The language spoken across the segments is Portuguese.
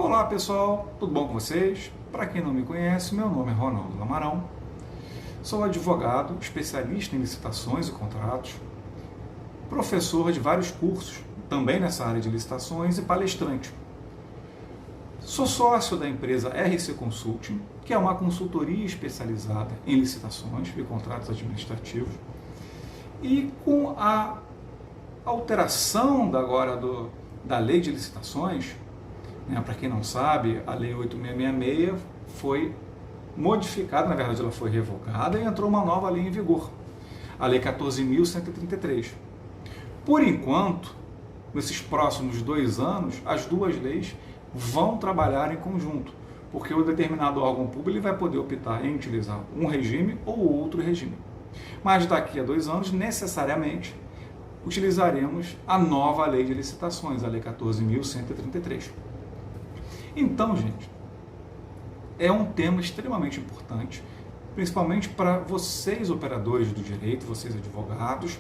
Olá pessoal, tudo bom com vocês? Para quem não me conhece, meu nome é Ronaldo Lamarão, sou advogado, especialista em licitações e contratos, professor de vários cursos, também nessa área de licitações e palestrante. Sou sócio da empresa RC Consulting, que é uma consultoria especializada em licitações e contratos administrativos, e com a alteração da lei de licitações, para quem não sabe, a Lei 8666 foi modificada, na verdade ela foi revogada e entrou uma nova lei em vigor, a Lei 14.133. Por enquanto, nesses próximos 2 anos, as duas leis vão trabalhar em conjunto, porque o determinado órgão público ele vai poder optar em utilizar um regime ou outro regime. Mas daqui a 2 anos, necessariamente, utilizaremos a nova lei de licitações, a Lei 14.133. Então, gente, é um tema extremamente importante, principalmente para vocês operadores do direito, vocês advogados,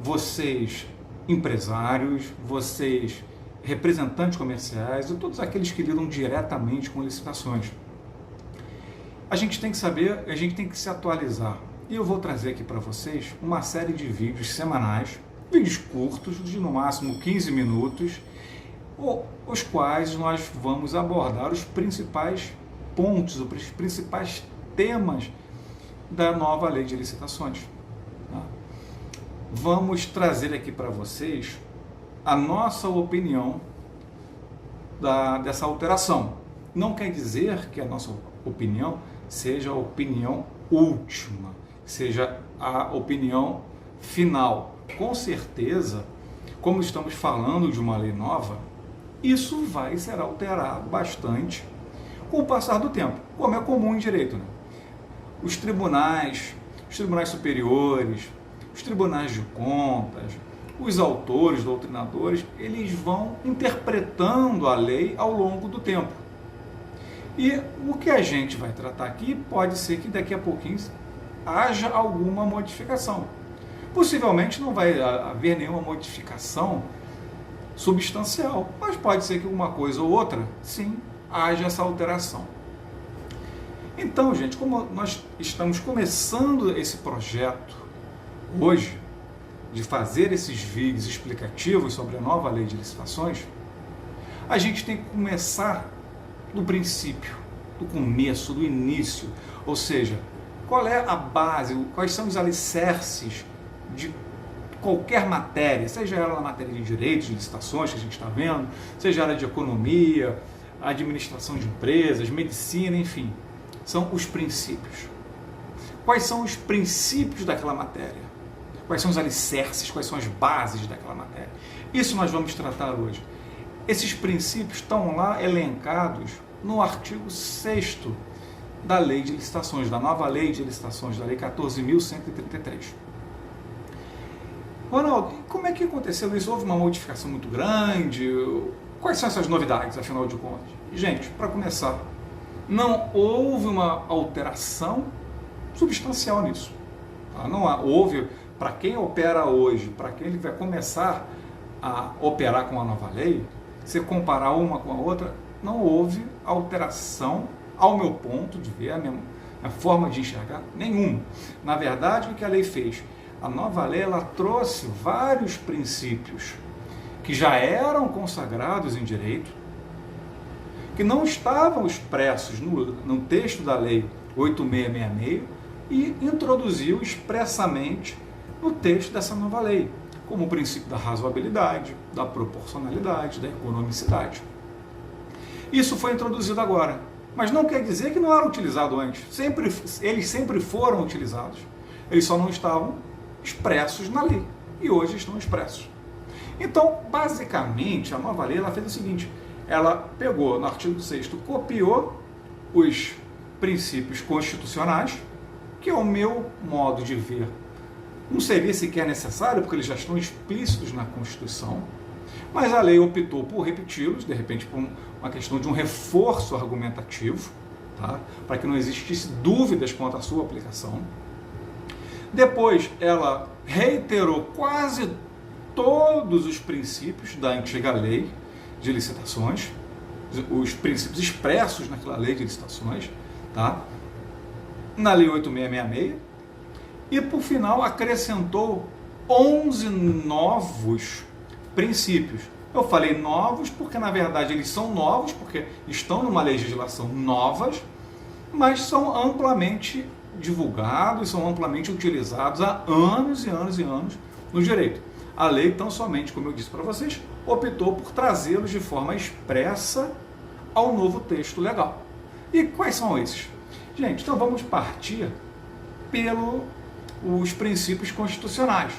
vocês empresários, vocês representantes comerciais e todos aqueles que lidam diretamente com licitações. A gente tem que saber, a gente tem que se atualizar. E eu vou trazer aqui para vocês uma série de vídeos semanais, vídeos curtos, de no máximo 15 minutos, os quais nós vamos abordar os principais pontos, os principais temas da nova lei de licitações. Vamos trazer aqui para vocês a nossa opinião dessa alteração. Não quer dizer que a nossa opinião seja a opinião última, seja a opinião final. Com certeza, como estamos falando de uma lei nova, isso vai ser alterado bastante com o passar do tempo, como é comum em direito, né? Os tribunais superiores, os tribunais de contas, os autores, doutrinadores, eles vão interpretando a lei ao longo do tempo. E o que a gente vai tratar aqui pode ser que daqui a pouquinho haja alguma modificação. Possivelmente não vai haver nenhuma modificação substancial, mas pode ser que uma coisa ou outra, sim, haja essa alteração. Então, gente, como nós estamos começando esse projeto hoje, de fazer esses vídeos explicativos sobre a nova lei de licitações, a gente tem que começar do princípio, do começo, do início, ou seja, qual é a base, quais são os alicerces de qualquer matéria, seja ela na matéria de direitos, de licitações que a gente está vendo, seja ela de economia, administração de empresas, medicina, enfim, são os princípios. Quais são os princípios daquela matéria? Quais são os alicerces, quais são as bases daquela matéria? Isso nós vamos tratar hoje. Esses princípios estão lá elencados no artigo 6º da Lei de Licitações, da nova Lei de Licitações, da Lei 14.133. Ronaldo, como é que aconteceu isso? Houve uma modificação muito grande? Quais são essas novidades, afinal de contas? Gente, para começar, não houve uma alteração substancial nisso. Tá? Não houve, para quem opera hoje, para quem ele vai começar a operar com a nova lei, se comparar uma com a outra, não houve alteração, ao meu ponto de ver, a minha forma de enxergar, nenhuma. Na verdade, o que a lei fez? A nova lei ela trouxe vários princípios que já eram consagrados em direito, que não estavam expressos no texto da Lei 8666 e introduziu expressamente no texto dessa nova lei, como o princípio da razoabilidade, da proporcionalidade, da economicidade. Isso foi introduzido agora, mas não quer dizer que não era utilizado antes. Eles sempre foram utilizados, eles só não estavam expressos na lei, e hoje estão expressos. Então, basicamente, a nova lei ela fez o seguinte, ela pegou no artigo 6º, copiou os princípios constitucionais, que é o meu modo de ver, não seria sequer necessário, porque eles já estão explícitos na Constituição, mas a lei optou por repeti-los, de repente por uma questão de um reforço argumentativo, tá? Para que não existisse dúvidas quanto à sua aplicação. Depois ela reiterou quase todos os princípios da antiga lei de licitações, os princípios expressos naquela lei de licitações, tá? Na lei 8666, e por final acrescentou 11 novos princípios. Eu falei novos porque na verdade eles são novos, porque estão numa legislação novas, mas são amplamente divulgados, são amplamente utilizados há anos e anos e anos no direito. A lei, tão somente, como eu disse para vocês, optou por trazê-los de forma expressa ao novo texto legal. E quais são esses? Gente, então vamos partir pelos princípios constitucionais.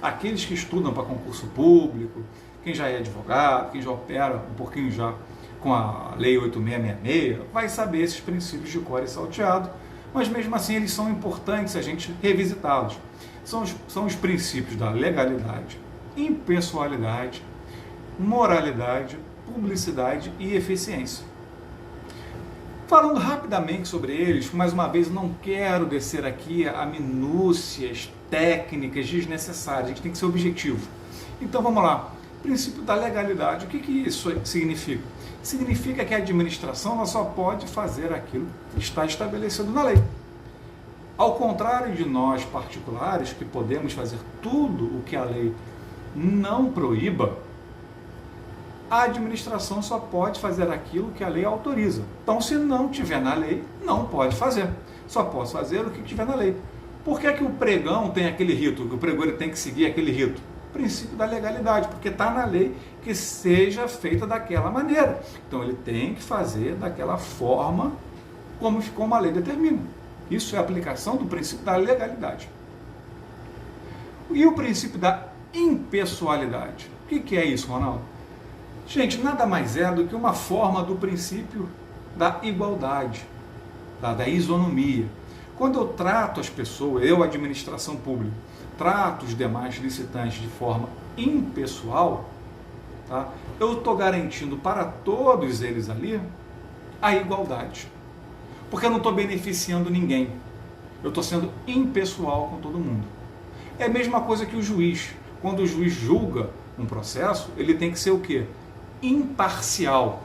Aqueles que estudam para concurso público, quem já é advogado, quem já opera um pouquinho já com a Lei 8666, vai saber esses princípios de cor e salteado, mas mesmo assim eles são importantes a gente revisitá-los. São os princípios da legalidade, impessoalidade, moralidade, publicidade e eficiência. Falando rapidamente sobre eles, mais uma vez, não quero descer aqui a minúcias técnicas desnecessárias, a gente tem que ser objetivo. Então vamos lá. Princípio da legalidade, o que isso significa? Significa que a administração ela só pode fazer aquilo que está estabelecido na lei. Ao contrário de nós particulares, que podemos fazer tudo o que a lei não proíba, a administração só pode fazer aquilo que a lei autoriza. Então, se não tiver na lei, não pode fazer. Só posso fazer o que tiver na lei. Por que o pregão tem aquele rito, que o pregoeiro tem que seguir aquele rito? Princípio da legalidade, porque está na lei que seja feita daquela maneira. Então, ele tem que fazer daquela forma como a lei determina. Isso é a aplicação do princípio da legalidade. E o princípio da impessoalidade? O que é isso, Ronaldo? Gente, nada mais é do que uma forma do princípio da igualdade, da isonomia. Quando eu trato as pessoas, eu, administração pública, trato os demais licitantes de forma impessoal, tá? Eu estou garantindo para todos eles ali a igualdade. Porque eu não estou beneficiando ninguém. Eu estou sendo impessoal com todo mundo. É a mesma coisa que o juiz. Quando o juiz julga um processo, ele tem que ser o quê? Imparcial.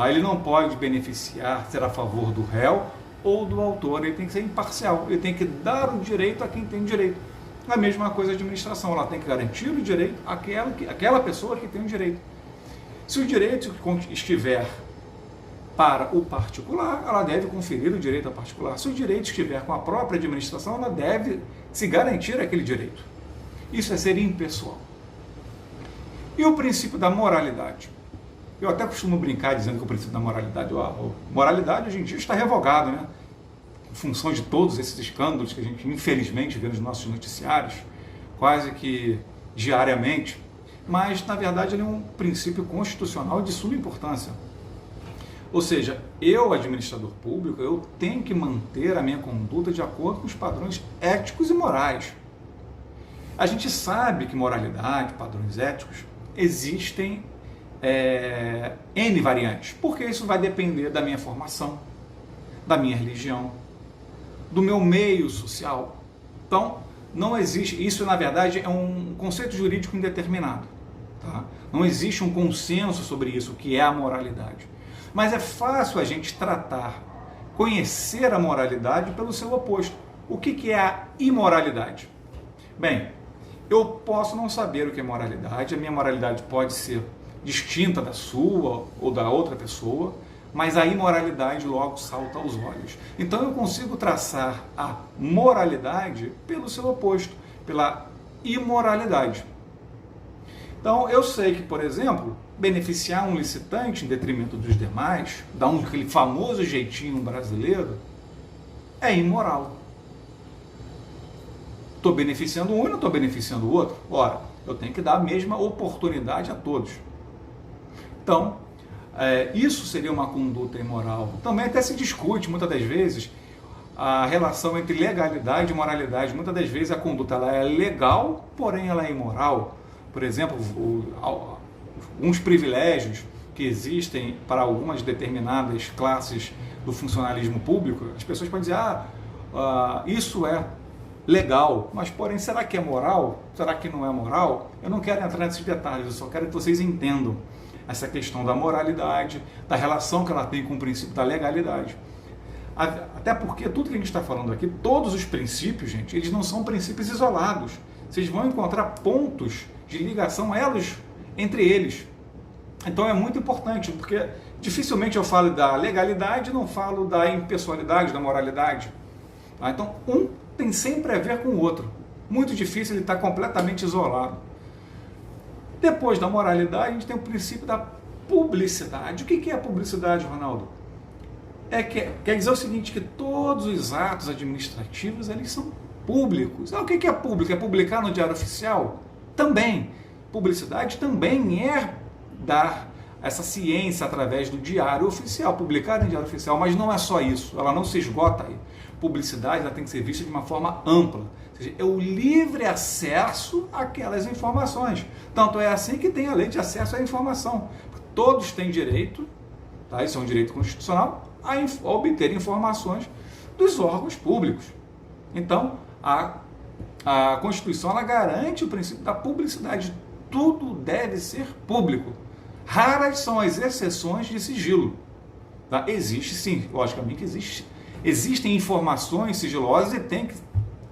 Ele não pode beneficiar, ser a favor do réu ou do autor, ele tem que ser imparcial, ele tem que dar o direito a quem tem direito. A mesma coisa a administração, ela tem que garantir o direito àquela pessoa que tem o direito. Se o direito estiver para o particular, ela deve conferir o direito ao particular. Se o direito estiver com a própria administração, ela deve se garantir aquele direito. Isso é ser impessoal. E o princípio da moralidade? Eu até costumo brincar dizendo que o princípio da moralidade, moralidade hoje em dia está revogado, né? Em função de todos esses escândalos que a gente infelizmente vê nos nossos noticiários, quase que diariamente, mas na verdade ele é um princípio constitucional de suma importância. Ou seja, eu, administrador público, eu tenho que manter a minha conduta de acordo com os padrões éticos e morais. A gente sabe que moralidade, padrões éticos, existem N variantes, porque isso vai depender da minha formação, da minha religião, do meu meio social. Então, não existe, isso na verdade é um conceito jurídico indeterminado. Tá? Não existe um consenso sobre isso, o que é a moralidade. Mas é fácil a gente conhecer a moralidade pelo seu oposto. O que é a imoralidade? Bem, eu posso não saber o que é moralidade, a minha moralidade pode ser distinta da sua ou da outra pessoa, mas a imoralidade logo salta aos olhos. Então eu consigo traçar a moralidade pelo seu oposto, pela imoralidade. Então eu sei que, por exemplo, beneficiar um licitante em detrimento dos demais, dar aquele famoso jeitinho brasileiro, é imoral. Estou beneficiando um e não estou beneficiando o outro? Ora, eu tenho que dar a mesma oportunidade a todos. Então, isso seria uma conduta imoral. Também até se discute, muitas das vezes, a relação entre legalidade e moralidade. Muitas das vezes a conduta ela é legal, porém ela é imoral. Por exemplo, alguns privilégios que existem para algumas determinadas classes do funcionalismo público, as pessoas podem dizer, isso é legal, mas porém, será que é moral? Será que não é moral? Eu não quero entrar nesses detalhes, eu só quero que vocês entendam. essa questão da moralidade, da relação que ela tem com o princípio da legalidade. Até porque tudo que a gente está falando aqui, todos os princípios, gente, eles não são princípios isolados. Vocês vão encontrar pontos de ligação, elos entre eles. Então é muito importante, porque dificilmente eu falo da legalidade e não falo da impessoalidade, da moralidade. Tá? Então um tem sempre a ver com o outro. Muito difícil ele estar completamente isolado. Depois da moralidade, a gente tem o princípio da publicidade. O que é a publicidade, Ronaldo? Quer dizer o seguinte, que todos os atos administrativos eles são públicos. O que é público? É publicar no Diário Oficial? Também. Publicidade também é dar essa ciência através do Diário Oficial, publicar em Diário Oficial, mas não é só isso, ela não se esgota aí. Publicidade ela tem que ser vista de uma forma ampla, ou seja, é o livre acesso àquelas informações. Tanto é assim que tem a lei de acesso à informação. Todos têm direito, tá? Isso é um direito constitucional, a obter informações dos órgãos públicos. Então, a Constituição ela garante o princípio da publicidade. Tudo deve ser público. Raras são as exceções de sigilo. Tá? Existe sim, logicamente existe. Existem informações sigilosas e tem que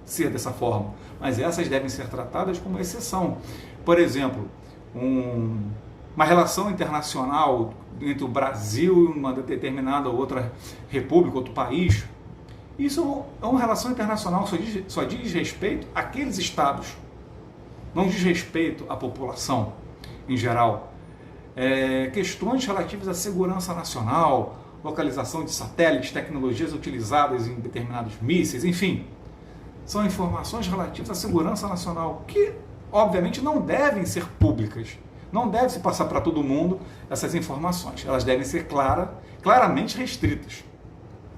ser dessa forma, mas essas devem ser tratadas como exceção. Por exemplo, uma relação internacional entre o Brasil e uma determinada outra república, outro país, isso é uma relação internacional, só diz respeito àqueles estados, não diz respeito à população em geral. Questões relativas à segurança nacional, localização de satélites, tecnologias utilizadas em determinados mísseis, enfim, são informações relativas à segurança nacional que, obviamente, não devem ser públicas. Não deve se passar para todo mundo essas informações. Elas devem ser claramente restritas.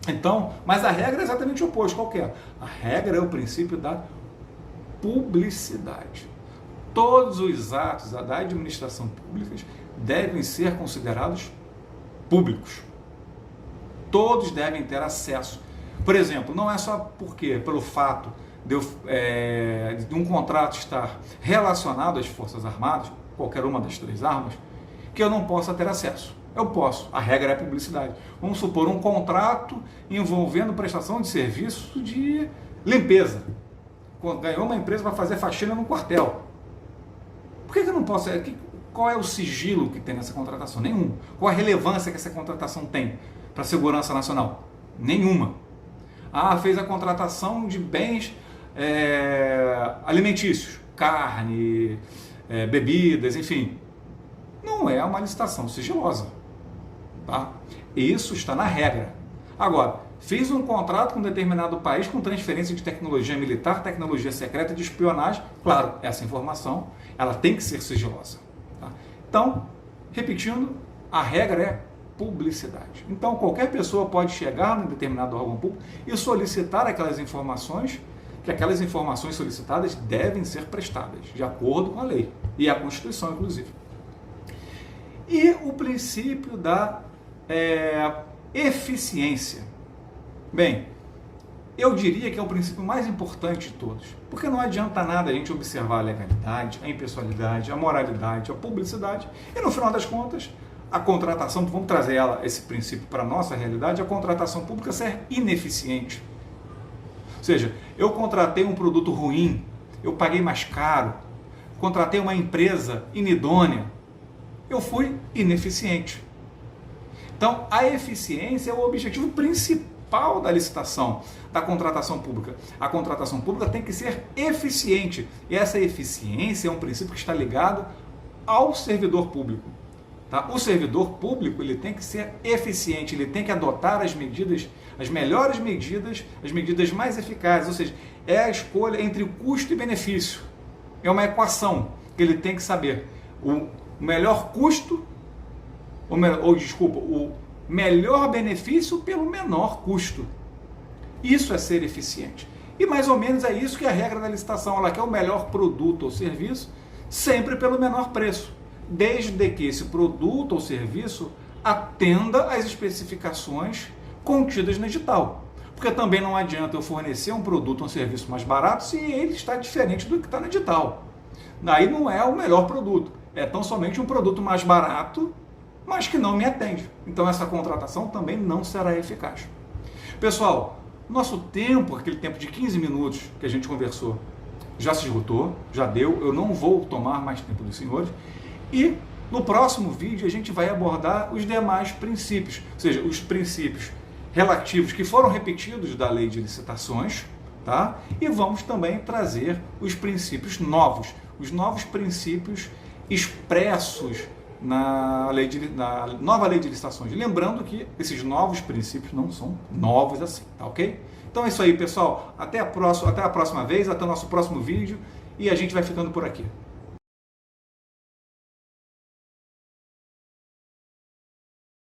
Então, mas a regra é exatamente o oposto. Qual que é? A regra é o princípio da publicidade. Todos os atos da administração pública devem ser considerados públicos. Todos devem ter acesso. Por exemplo, não é só pelo fato de um contrato estar relacionado às Forças Armadas, qualquer uma das três armas, que eu não possa ter acesso. Eu posso, a regra é a publicidade. Vamos supor um contrato envolvendo prestação de serviço de limpeza. Ganhou uma empresa para fazer faxina no quartel. Por que eu não posso? Qual é o sigilo que tem nessa contratação? Nenhum. Qual a relevância que essa contratação tem para a segurança nacional? Nenhuma. Fez a contratação de bens alimentícios, carne, bebidas, enfim. Não é uma licitação sigilosa. Tá? Isso está na regra. Agora, fiz um contrato com um determinado país com transferência de tecnologia militar, tecnologia secreta de espionagem. Claro, essa informação ela tem que ser sigilosa. Tá? Então, repetindo, a regra é publicidade. Então, qualquer pessoa pode chegar num determinado órgão público e solicitar aquelas informações, que aquelas informações solicitadas devem ser prestadas, de acordo com a lei e a Constituição, inclusive. E o princípio da eficiência. Bem, eu diria que é o princípio mais importante de todos, porque não adianta nada a gente observar a legalidade, a impessoalidade, a moralidade, a publicidade, e no final das contas, a contratação, vamos trazer esse princípio para a nossa realidade, a contratação pública ser ineficiente. Ou seja, eu contratei um produto ruim, eu paguei mais caro, contratei uma empresa inidônea, eu fui ineficiente. Então, a eficiência é o objetivo principal da licitação, da contratação pública. A contratação pública tem que ser eficiente, e essa eficiência é um princípio que está ligado ao servidor público. Tá? O servidor público ele tem que ser eficiente, ele tem que adotar as medidas, as melhores medidas, as medidas mais eficazes, ou seja, é a escolha entre o custo e benefício. É uma equação que ele tem que saber. O melhor custo, o melhor benefício pelo menor custo. Isso é ser eficiente. E mais ou menos é isso que é a regra da licitação. Ela quer o melhor produto ou serviço sempre pelo menor preço, desde que esse produto ou serviço atenda às especificações contidas no edital. Porque também não adianta eu fornecer um produto ou um serviço mais barato se ele está diferente do que está no edital. Daí não é o melhor produto, é tão somente um produto mais barato mas que não me atende. Então essa contratação também não será eficaz. Pessoal, nosso tempo, aquele tempo de 15 minutos que a gente conversou, já se esgotou, já deu, eu não vou tomar mais tempo dos senhores, e no próximo vídeo a gente vai abordar os demais princípios, ou seja, os princípios relativos que foram repetidos da lei de licitações, tá? E vamos também trazer os princípios novos, os novos princípios expressos na nova lei de licitações. Lembrando que esses novos princípios não são novos assim, tá ok? Então é isso aí, pessoal. Até a próxima vez, até o nosso próximo vídeo, e a gente vai ficando por aqui.